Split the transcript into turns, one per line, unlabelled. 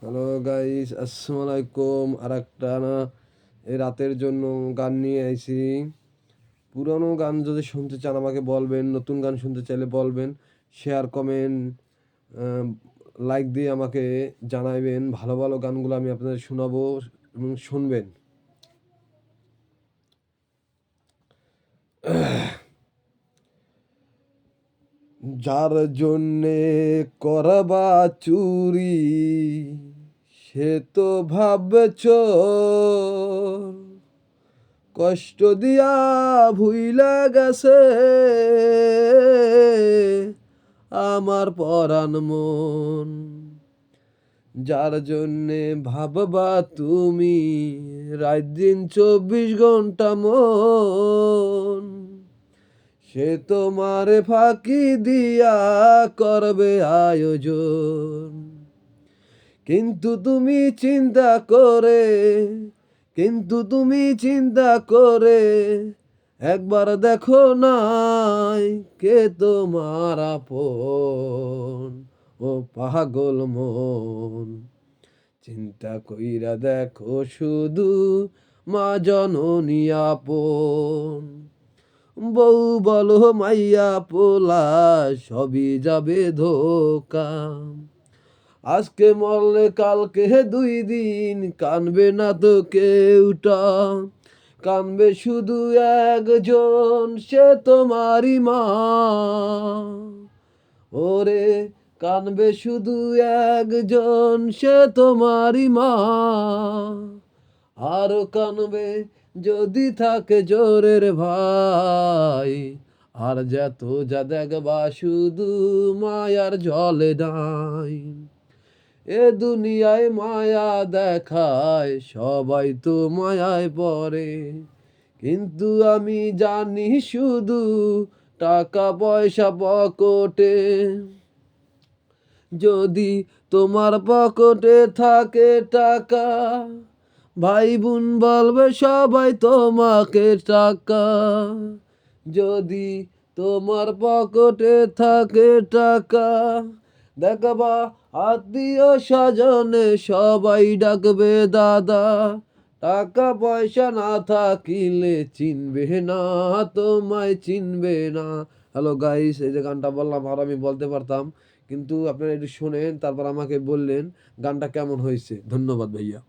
Hello guys, আসসালামু আলাইকুম। আর একটা না এই রাতের জন্য গান নিয়ে আইছি। পুরানো গান যদি শুনতে চান আমাকে বলবেন, নতুন গান শুনতে চাইলে বলবেন। শেয়ার, কমেন্ট, লাইক দিয়ে আমাকে জানাইবেন। ভালো ভালো গানগুলো আমি আপনাদের শোনাবো এবং শুনবেন। যার জন্যে করবা চুরি, সে তো ভাবছ কষ্ট দিয়া ভুইলা গেছে আমার পরাণ মন। যার জন্যে ভাববা তুমি রাত দিন 24 ঘন্টা মন, সে তোমারে ফাঁকি দিয়া করবে আয়োজন। কিন্তু তুমি চিন্তা করে, কিন্তু তুমি চিন্তা করে একবার দেখো নাই কে তোমার আপন। ও পাগল মন, চিন্তা কইরা দেখো শুধু মা জননী আপন। বউ বলো মাইয়া পোলা সবই যাবে ধোকা, আজকে মরলে কালকে 2 দিন কানবে না তো কেউটা। কানবে শুধু একজন, সে তোমারই মা। ওরে কানবে শুধু একজন, সে তোমারই মা। আরো কানবে যদি থাকে জোরের ভাই, আর যত যা দেখবা শুধু মায়ার জলে নাই। এ দুনিয়ায় মায়া দেখায় সবাই তো মায়ায় পড়ে, কিন্তু আমি জানি শুধু টাকা পয়সা পকেটে। যদি তোমার পকেটে থাকে টাকা, ভাই বোন বলবে সবাই তোমাকে টাকা। যদি তোমার পকেটে থাকে টাকা, দেখবা আত্মীয় স্বজনে সবাই ডাকবে দাদা। টাকা পয়সা না থাকিলে চিনবে না, তোমায় চিনবে না। হ্যালো গাইস, এই যে গানটা বললাম আর আমি বলতে পারতাম, কিন্তু আপনারা একটু শোনেন, তারপর আমাকে বললেন গানটা কেমন হয়েছে। ধন্যবাদ ভাইয়া।